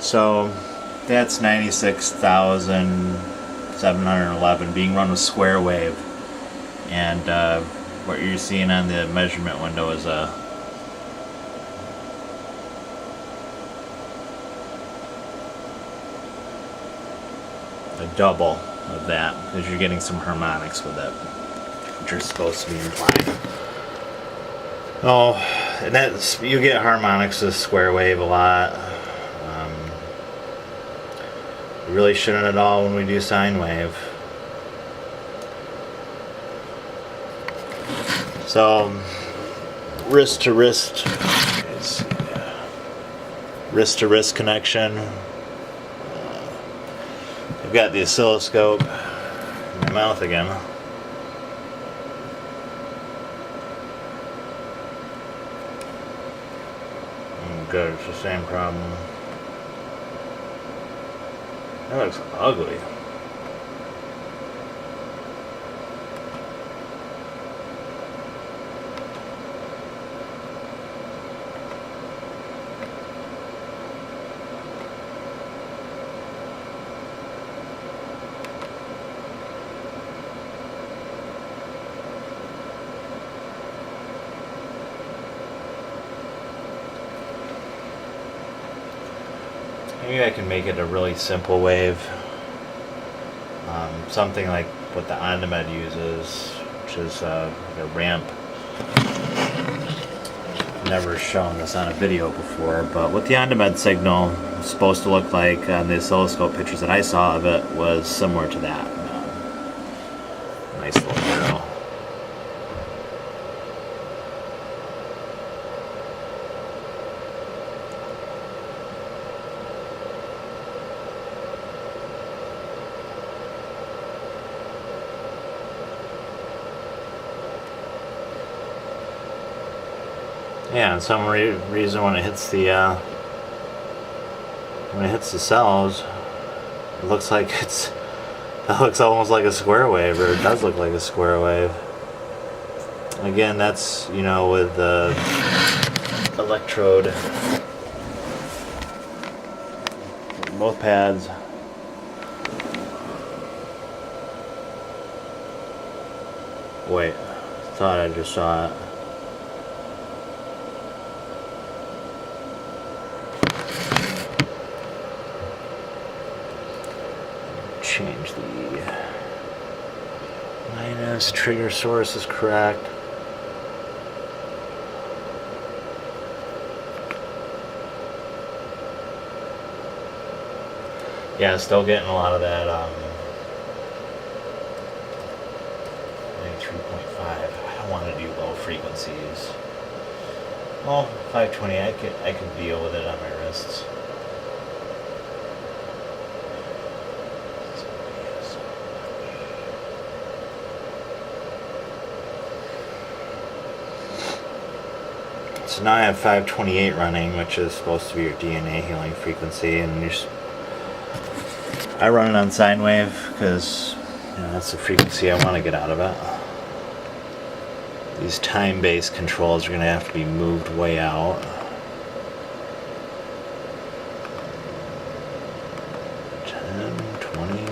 So that's 96,711 being run with square wave, and what you're seeing on the measurement window is a double of that, because you're getting some harmonics with it, which are supposed to be implied. Oh, and that's, you get harmonics with square wave a lot. You really shouldn't at all when we do sine wave. So wrist to wrist connection. I've got the oscilloscope in my mouth again. Good, it's the same problem. That looks ugly. Maybe I can make it a really simple wave. Something like what the Ondimed uses, which is a ramp. Never shown this on a video before, but what the Ondimed signal is supposed to look like on the oscilloscope pictures that I saw of it was similar to that. Nice little arrow. Yeah, and some reason when it hits the cells, it looks like that looks almost like a square wave, or it does look like a square wave. Again, that's, you know, with the electrode, both pads. Wait, thought I just saw it. Change the minus, trigger source is correct. Yeah, still getting a lot of that 93.5. I don't want to do low frequencies. Well, 520, I could deal with it on my wrists. So now I have 528 running, which is supposed to be your DNA healing frequency, and I run it on sine wave because, you know, that's the frequency I want to get out of it. These time-based controls are going to have to be moved way out. 10, 20.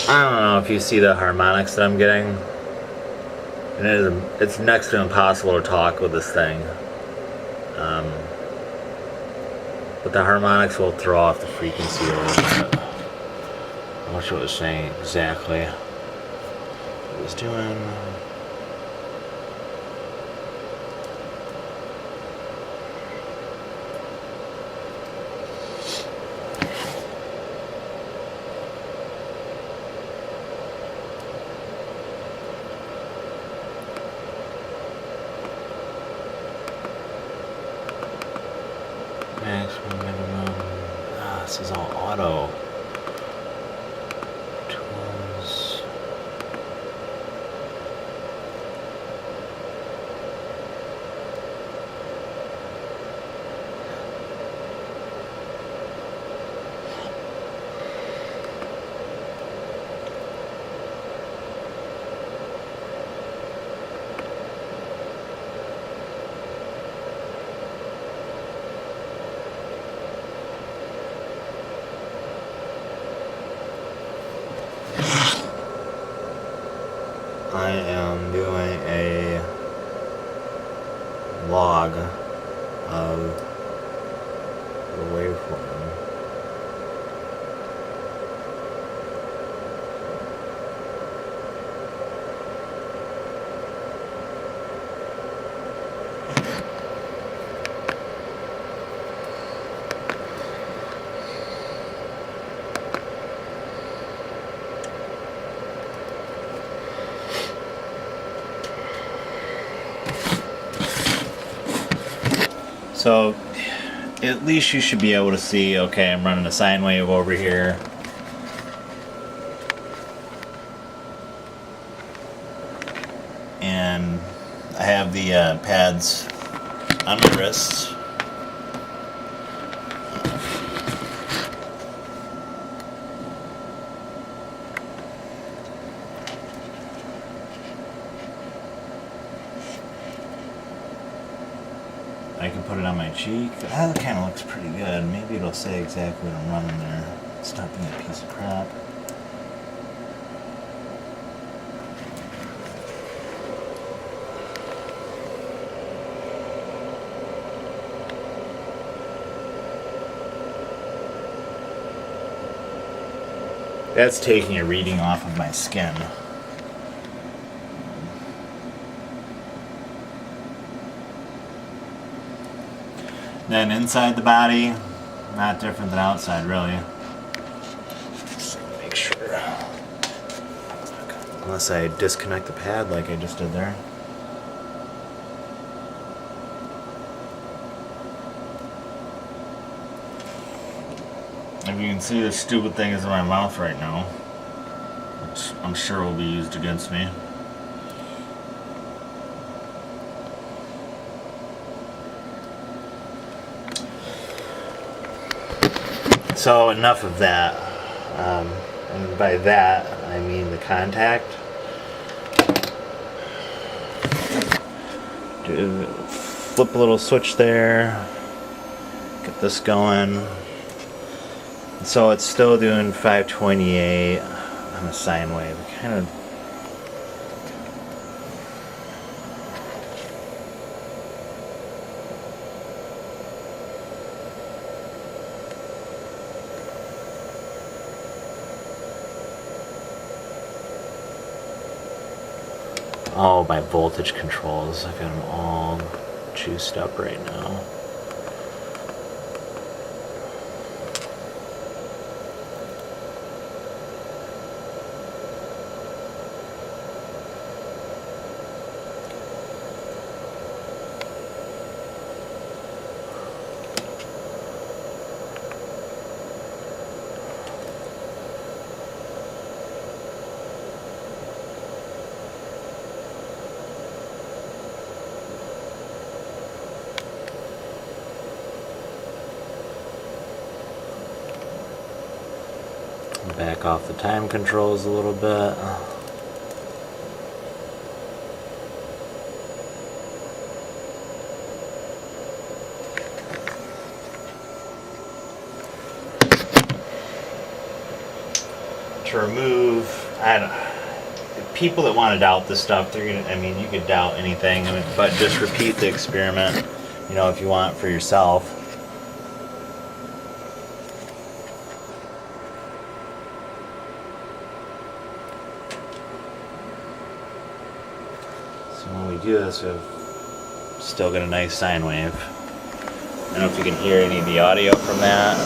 I don't know if you see the harmonics that I'm getting. And it's next to impossible to talk with this thing. But the harmonics will throw off the frequency a little bit. I'm not sure what it was saying exactly. What it was doing. This is all auto. Tools. I am doing a log of the waveform. So at least you should be able to see, okay, I'm running a sine wave over here. And I have the pads on my wrists. I can put it on my cheek. That kind of looks pretty good. Maybe it'll say exactly what I'm running there. Stop being a piece of crap. That's taking a reading off of my skin. Then inside the body, not different than outside, really. Just make sure. Unless I disconnect the pad like I just did there. If you can see, this stupid thing is in my mouth right now, which I'm sure will be used against me. So enough of that, and by that I mean the contact. Flip a little switch there, get this going. So it's still doing 528 on a sine wave. Kind of. Oh, my voltage controls. I've got them all juiced up right now. Back off the time controls a little bit. To remove, people that want to doubt this stuff, they're gonna. I mean, you could doubt anything, but just repeat the experiment. You know, if you want for yourself. When we do this, we've still got a nice sine wave. I don't know if you can hear any of the audio from that.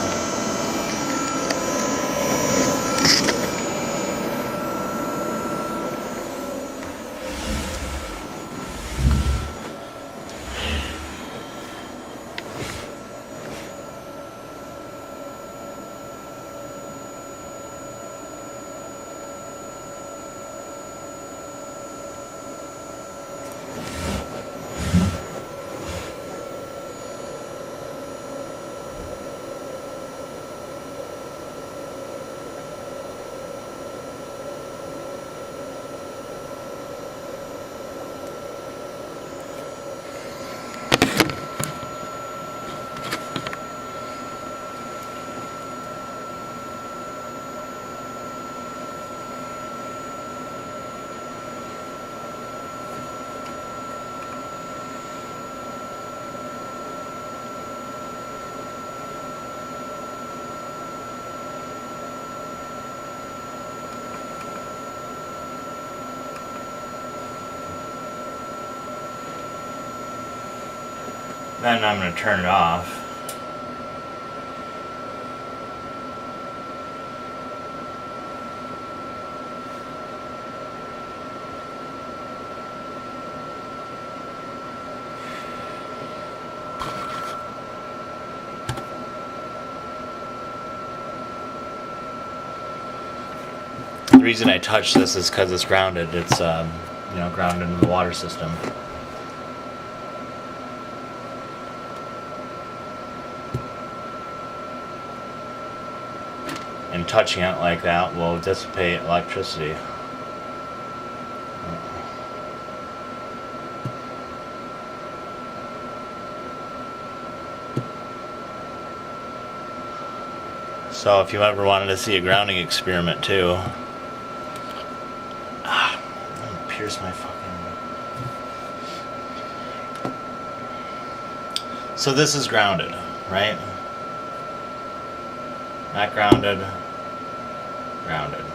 Then I'm going to turn it off. The reason I touch this is because it's grounded. It's grounded into the water system. And touching it like that will dissipate electricity. So if you ever wanted to see a grounding experiment too, I'm gonna pierce my fucking. So this is grounded, right? Not grounded, grounded.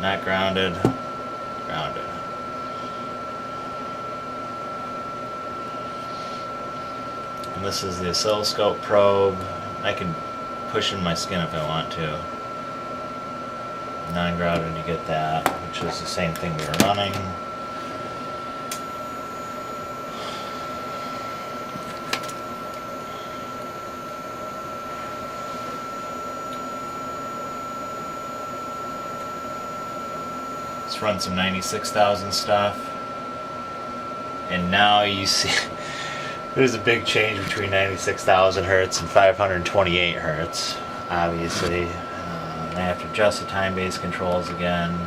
Not grounded, grounded. And this is the oscilloscope probe. I can push in my skin if I want to. Non-grounded, you get that, which is the same thing we were running. Let's run some 96,000 stuff. And now you see there's a big change between 96,000 hertz and 528 hertz, obviously. I have to adjust the time-based controls again.